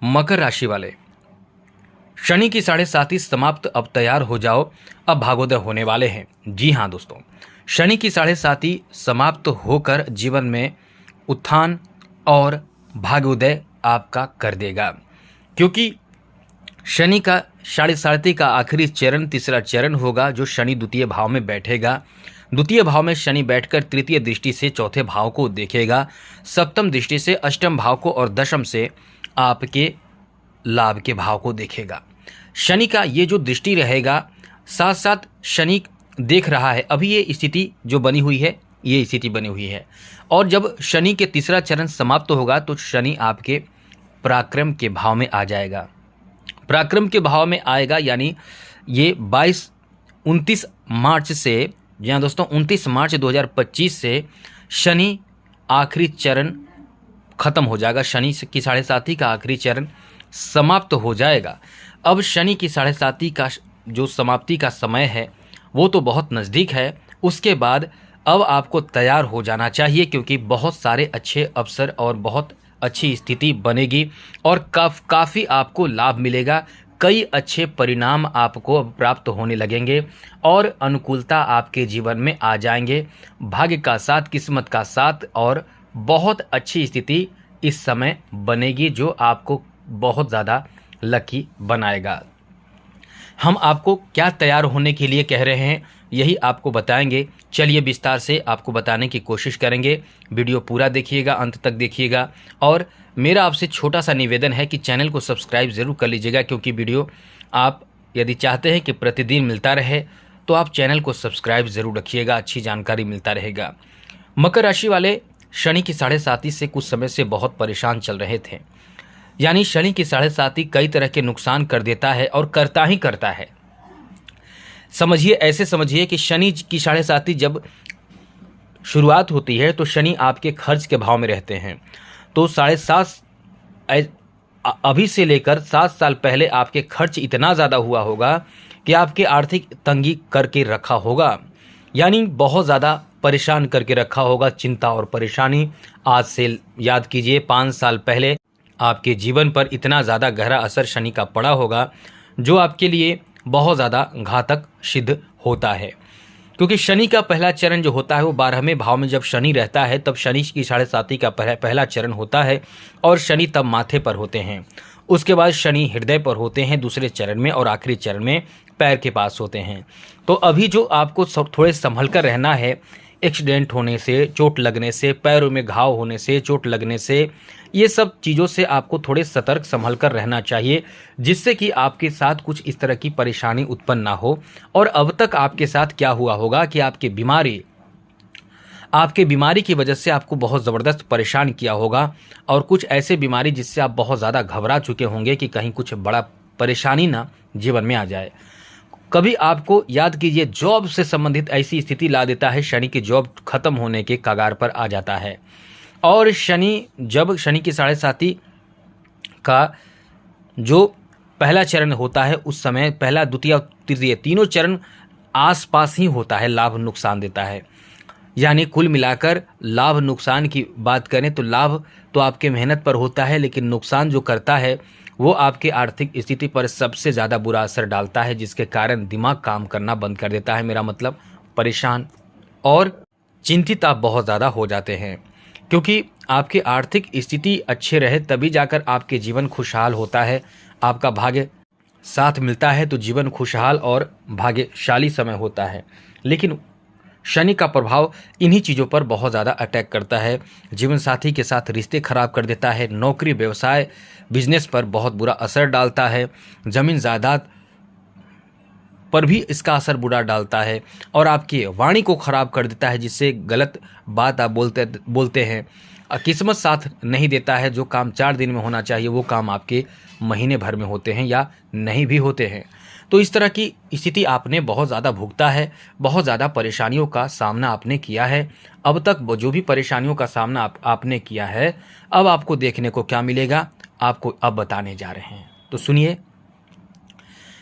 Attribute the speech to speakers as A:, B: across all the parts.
A: मकर राशि वाले, शनि की 7.5 समाप्त, अब तैयार हो जाओ, अब भाग्योदय होने वाले हैं। जी हाँ दोस्तों, शनि की 7.5 समाप्त होकर जीवन में उत्थान और भाग्योदय आपका कर देगा, क्योंकि शनि का 7.5 का आखिरी चरण तीसरा चरण होगा, जो शनि द्वितीय भाव में बैठेगा। द्वितीय भाव में शनि बैठकर तृतीय दृष्टि से चौथे भाव को देखेगा, सप्तम दृष्टि से अष्टम भाव को और दशम से आपके लाभ के भाव को देखेगा। शनि का ये जो दृष्टि रहेगा, साथ साथ शनि देख रहा है, अभी ये स्थिति जो बनी हुई है, ये स्थिति बनी हुई है, और जब शनि के तीसरा चरण समाप्त होगा तो शनि आपके पराक्रम के भाव में आ जाएगा। पराक्रम के भाव में आएगा यानी ये 29 मार्च से, या दोस्तों 29 मार्च 2025 से शनि आखिरी चरण खत्म हो जाएगा। शनि की 7.5 का आखिरी चरण समाप्त हो जाएगा। अब शनि की 7.5 का जो समाप्ति का समय है वो तो बहुत नज़दीक है। उसके बाद अब आपको तैयार हो जाना चाहिए, क्योंकि बहुत सारे अच्छे अवसर और बहुत अच्छी स्थिति बनेगी और काफ़ी आपको लाभ मिलेगा। कई अच्छे परिणाम आपको प्राप्त होने लगेंगे और अनुकूलता आपके जीवन में आ जाएंगे। भाग्य का साथ, किस्मत का साथ और बहुत अच्छी स्थिति इस समय बनेगी, जो आपको बहुत ज़्यादा लकी बनाएगा। हम आपको क्या तैयार होने के लिए कह रहे हैं, यही आपको बताएंगे। चलिए विस्तार से आपको बताने की कोशिश करेंगे। वीडियो पूरा देखिएगा, अंत तक देखिएगा, और मेरा आपसे छोटा सा निवेदन है कि चैनल को सब्सक्राइब ज़रूर कर लीजिएगा, क्योंकि वीडियो आप यदि चाहते हैं कि प्रतिदिन मिलता रहे तो आप चैनल को सब्सक्राइब ज़रूर रखिएगा, अच्छी जानकारी मिलता रहेगा। मकर राशि वाले, शनि की 7.5 से कुछ समय से बहुत परेशान चल रहे थे, यानी शनि की 7.5 कई तरह के नुकसान कर देता है और करता ही करता है। समझिए, ऐसे समझिए कि शनि की 7.5 जब शुरुआत होती है तो शनि आपके खर्च के भाव में रहते हैं। तो 7.5 अभी से लेकर 7 साल पहले आपके खर्च इतना ज़्यादा हुआ होगा कि आपके आर्थिक तंगी करके रखा होगा, यानी बहुत ज़्यादा परेशान करके रखा होगा। चिंता और परेशानी आज से याद कीजिए 5 साल पहले आपके जीवन पर इतना ज़्यादा गहरा असर शनि का पड़ा होगा, जो आपके लिए बहुत ज़्यादा घातक सिद्ध होता है। क्योंकि शनि का पहला चरण जो होता है वो 12वें भाव में जब शनि रहता है, तब शनि की 7.5 का पहला चरण होता है, और शनि तब माथे पर होते हैं। उसके बाद शनि हृदय पर होते हैं दूसरे चरण में, और आखिरी चरण में पैर के पास होते हैं। तो अभी जो आपको थोड़े संभल कर रहना है, एक्सीडेंट होने से, चोट लगने से, पैरों में घाव होने से, चोट लगने से, ये सब चीज़ों से आपको थोड़े सतर्क संभल कर रहना चाहिए, जिससे कि आपके साथ कुछ इस तरह की परेशानी उत्पन्न ना हो। और अब तक आपके साथ क्या हुआ होगा कि आपके बीमारी की वजह से आपको बहुत ज़बरदस्त परेशान किया होगा, और कुछ ऐसे बीमारी जिससे आप बहुत ज़्यादा घबरा चुके होंगे कि कहीं कुछ बड़ा परेशानी ना जीवन में आ जाए। कभी आपको याद कीजिए जॉब से संबंधित ऐसी स्थिति ला देता है, शनि की जॉब खत्म होने के कगार पर आ जाता है। और शनि जब शनि की 7.5 का जो पहला चरण होता है, उस समय पहला, द्वितीय, तृतीय तीनों चरण आसपास ही होता है, लाभ नुकसान देता है। यानी कुल मिलाकर लाभ नुकसान की बात करें तो लाभ तो आपके मेहनत पर होता है, लेकिन नुकसान जो करता है वो आपके आर्थिक स्थिति पर सबसे ज़्यादा बुरा असर डालता है, जिसके कारण दिमाग काम करना बंद कर देता है। मेरा मतलब परेशान और चिंतित आप बहुत ज़्यादा हो जाते हैं, क्योंकि आपकी आर्थिक स्थिति अच्छे रहे तभी जाकर आपके जीवन खुशहाल होता है। आपका भाग्य साथ मिलता है तो जीवन खुशहाल और भाग्यशाली समय होता है। लेकिन शनि का प्रभाव इन्हीं चीज़ों पर बहुत ज़्यादा अटैक करता है। जीवन साथी के साथ रिश्ते खराब कर देता है, नौकरी, व्यवसाय, बिजनेस पर बहुत बुरा असर डालता है, ज़मीन जायदाद पर भी इसका असर बुरा डालता है, और आपकी वाणी को खराब कर देता है, जिससे गलत बात आप बोलते हैं। किस्मत साथ नहीं देता है, जो काम 4 दिन में होना चाहिए वो काम आपके महीने भर में होते हैं या नहीं भी होते हैं। तो इस तरह की स्थिति आपने बहुत ज़्यादा भुगता है, बहुत ज़्यादा परेशानियों का सामना आपने किया है। अब तक जो भी परेशानियों का सामना आपने किया है, अब आपको देखने को क्या मिलेगा, आपको अब बताने जा रहे हैं। तो सुनिए,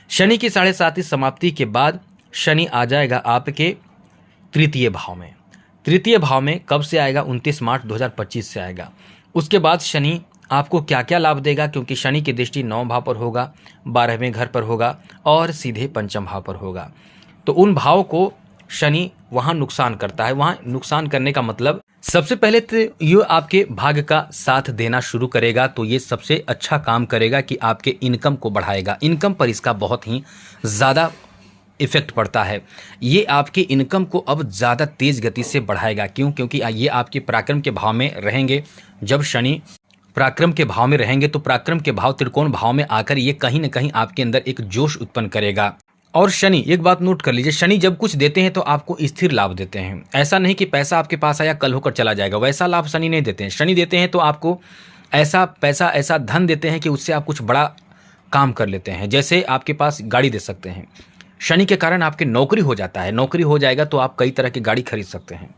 A: शनि की 7.5 समाप्ति के बाद शनि आ जाएगा आपके तृतीय भाव में। तृतीय भाव में कब से आएगा? 29 मार्च 2025 से आएगा। उसके बाद शनि आपको क्या क्या लाभ देगा, क्योंकि शनि की दृष्टि 9 भाव पर होगा, 12वें घर पर होगा और सीधे पंचम भाव पर होगा। तो उन भाव को शनि वहाँ नुकसान करता है। वहाँ नुकसान करने का मतलब सबसे पहले तो ये आपके भाग्य का साथ देना शुरू करेगा, तो ये सबसे अच्छा काम करेगा कि आपके इनकम को बढ़ाएगा। इनकम पर इसका बहुत ही ज़्यादा इफेक्ट पड़ता है। ये आपकी इनकम को अब ज़्यादा तेज़ गति से बढ़ाएगा। क्यों? क्योंकि ये आपके पराक्रम के भाव में रहेंगे। जब शनि पराक्रम के भाव में रहेंगे तो पराक्रम के भाव त्रिकोण भाव में आकर ये कहीं ना कहीं आपके अंदर एक जोश उत्पन्न करेगा। और शनि, एक बात नोट कर लीजिए, शनि जब कुछ देते हैं तो आपको स्थिर लाभ देते हैं। ऐसा नहीं कि पैसा आपके पास आया कल होकर चला जाएगा, वैसा लाभ शनि नहीं देते हैं। शनि देते हैं तो आपको ऐसा पैसा, ऐसा धन देते हैं कि उससे आप कुछ बड़ा काम कर लेते हैं। जैसे आपके पास गाड़ी दे सकते हैं, शनि के कारण आपकी नौकरी हो जाता है। नौकरी हो जाएगा तो आप कई तरह की गाड़ी खरीद सकते हैं।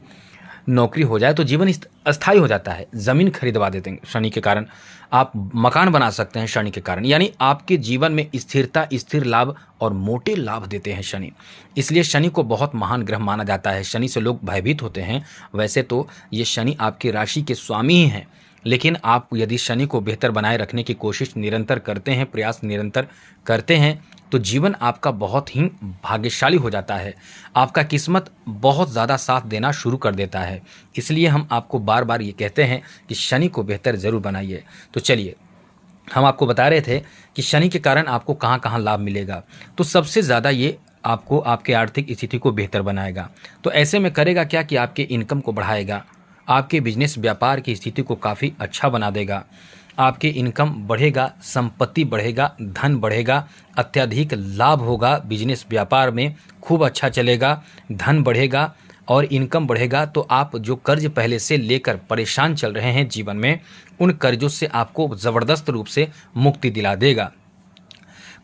A: नौकरी हो जाए तो जीवन अस्थायी हो जाता है। ज़मीन खरीदवा देते हैं शनि के कारण, आप मकान बना सकते हैं शनि के कारण। यानी आपके जीवन में स्थिरता, स्थिर लाभ और मोटे लाभ देते हैं शनि। इसलिए शनि को बहुत महान ग्रह माना जाता है। शनि से लोग भयभीत होते हैं। वैसे तो ये शनि आपकी राशि के स्वामी ही हैं, लेकिन आप यदि शनि को बेहतर बनाए रखने की कोशिश निरंतर करते हैं, प्रयास निरंतर करते हैं, तो जीवन आपका बहुत ही भाग्यशाली हो जाता है। आपका किस्मत बहुत ज़्यादा साथ देना शुरू कर देता है। इसलिए हम आपको बार बार ये कहते हैं कि शनि को बेहतर ज़रूर बनाइए। तो चलिए, हम आपको बता रहे थे कि शनि के कारण आपको कहाँ कहाँ लाभ मिलेगा। तो सबसे ज़्यादा ये आपको आपके आर्थिक स्थिति को बेहतर बनाएगा। तो ऐसे में करेगा क्या कि आपके इनकम को बढ़ाएगा, आपके बिजनेस व्यापार की स्थिति को काफ़ी अच्छा बना देगा। आपके इनकम बढ़ेगा, संपत्ति बढ़ेगा, धन बढ़ेगा, अत्यधिक लाभ होगा, बिजनेस व्यापार में खूब अच्छा चलेगा, धन बढ़ेगा और इनकम बढ़ेगा। तो आप जो कर्ज पहले से लेकर परेशान चल रहे हैं जीवन में, उन कर्जों से आपको ज़बरदस्त रूप से मुक्ति दिला देगा।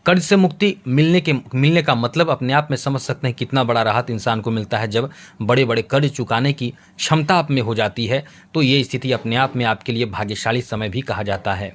A: कर्ज से मुक्ति मिलने का मतलब अपने आप में समझ सकते हैं कितना बड़ा राहत इंसान को मिलता है। जब बड़े बड़े कर्ज चुकाने की क्षमता आप में हो जाती है तो ये स्थिति अपने आप में आपके लिए भाग्यशाली समय भी कहा जाता है।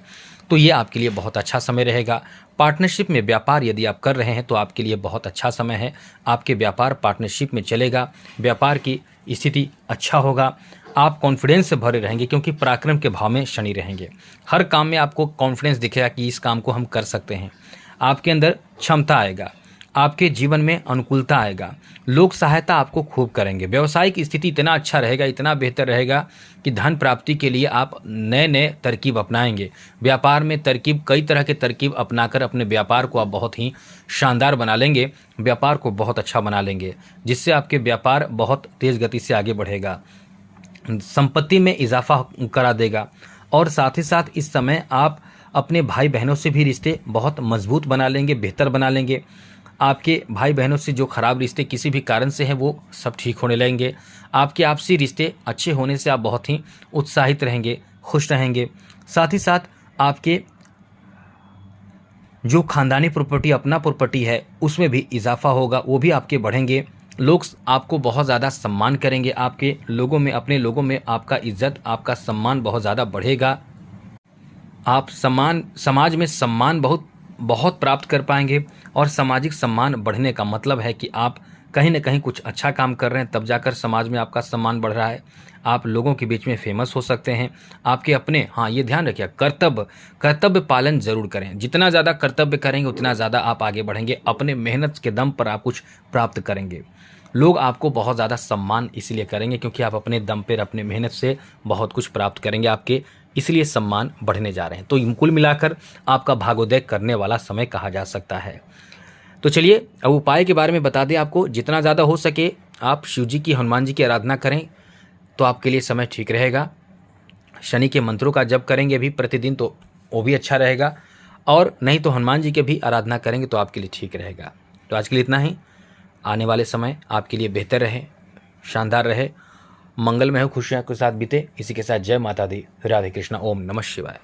A: तो ये आपके लिए बहुत अच्छा समय रहेगा। पार्टनरशिप में व्यापार यदि आप कर रहे हैं तो आपके लिए बहुत अच्छा समय है। आपके व्यापार पार्टनरशिप में चलेगा, व्यापार की स्थिति अच्छा होगा, आप कॉन्फिडेंस से भरे रहेंगे क्योंकि पराक्रम के भाव में शनि रहेंगे। हर काम में आपको कॉन्फिडेंस दिखेगा कि इस काम को हम कर सकते हैं। आपके अंदर क्षमता आएगा, आपके जीवन में अनुकूलता आएगा, लोग सहायता आपको खूब करेंगे। व्यावसायिक स्थिति इतना अच्छा रहेगा, इतना बेहतर रहेगा कि धन प्राप्ति के लिए आप नए नए तरकीब अपनाएंगे। व्यापार में तरकीब, कई तरह के तरकीब अपनाकर अपने व्यापार को आप बहुत ही शानदार बना लेंगे, व्यापार को बहुत अच्छा बना लेंगे, जिससे आपके व्यापार बहुत तेज़ गति से आगे बढ़ेगा, संपत्ति में इजाफा करा देगा। और साथ ही साथ इस समय आप अपने भाई बहनों से भी रिश्ते बहुत मजबूत बना लेंगे, बेहतर बना लेंगे। आपके भाई बहनों से जो खराब रिश्ते किसी भी कारण से हैं वो सब ठीक होने लगेंगे। आपके आपसी रिश्ते अच्छे होने से आप बहुत ही उत्साहित रहेंगे, खुश रहेंगे। साथ ही साथ आपके जो खानदानी प्रॉपर्टी, अपना प्रॉपर्टी है, उसमें भी इजाफा होगा, वो भी आपके बढ़ेंगे। लोग आपको बहुत ज़्यादा सम्मान करेंगे। आपके लोगों में, अपने लोगों में आपका इज्जत, आपका सम्मान बहुत ज़्यादा बढ़ेगा। आप समाज में सम्मान बहुत प्राप्त कर पाएंगे। और सामाजिक सम्मान बढ़ने का मतलब है कि आप कहीं ना कहीं कुछ अच्छा काम कर रहे हैं, तब जाकर समाज में आपका सम्मान बढ़ रहा है। आप लोगों के बीच में फेमस हो सकते हैं। आपके अपने, हाँ ये ध्यान रखिए, कर्तव्य पालन जरूर करें। जितना ज़्यादा कर्तव्य करेंगे उतना ज़्यादा आप आगे बढ़ेंगे। अपने मेहनत के दम पर आप कुछ प्राप्त करेंगे। लोग आपको बहुत ज़्यादा सम्मान इसलिए करेंगे क्योंकि आप अपने दम पर, अपने मेहनत से बहुत कुछ प्राप्त करेंगे, आपके इसलिए सम्मान बढ़ने जा रहे हैं। तो कुल मिलाकर आपका भाग्योदय करने वाला समय कहा जा सकता है। तो चलिए अब उपाय के बारे में बता दें आपको। जितना ज़्यादा हो सके आप शिव जी की, हनुमान जी की आराधना करें तो आपके लिए समय ठीक रहेगा। शनि के मंत्रों का जप करेंगे भी प्रतिदिन तो वो भी अच्छा रहेगा, और नहीं तो हनुमान जी के भी आराधना करेंगे तो आपके लिए ठीक रहेगा। तो आज के लिए इतना ही। आने वाले समय आपके लिए बेहतर रहे, शानदार रहे, मंगलमय हो, खुशियों के साथ बीते। इसी के साथ जय माता दी, राधे कृष्णा, ओम नमः शिवाय।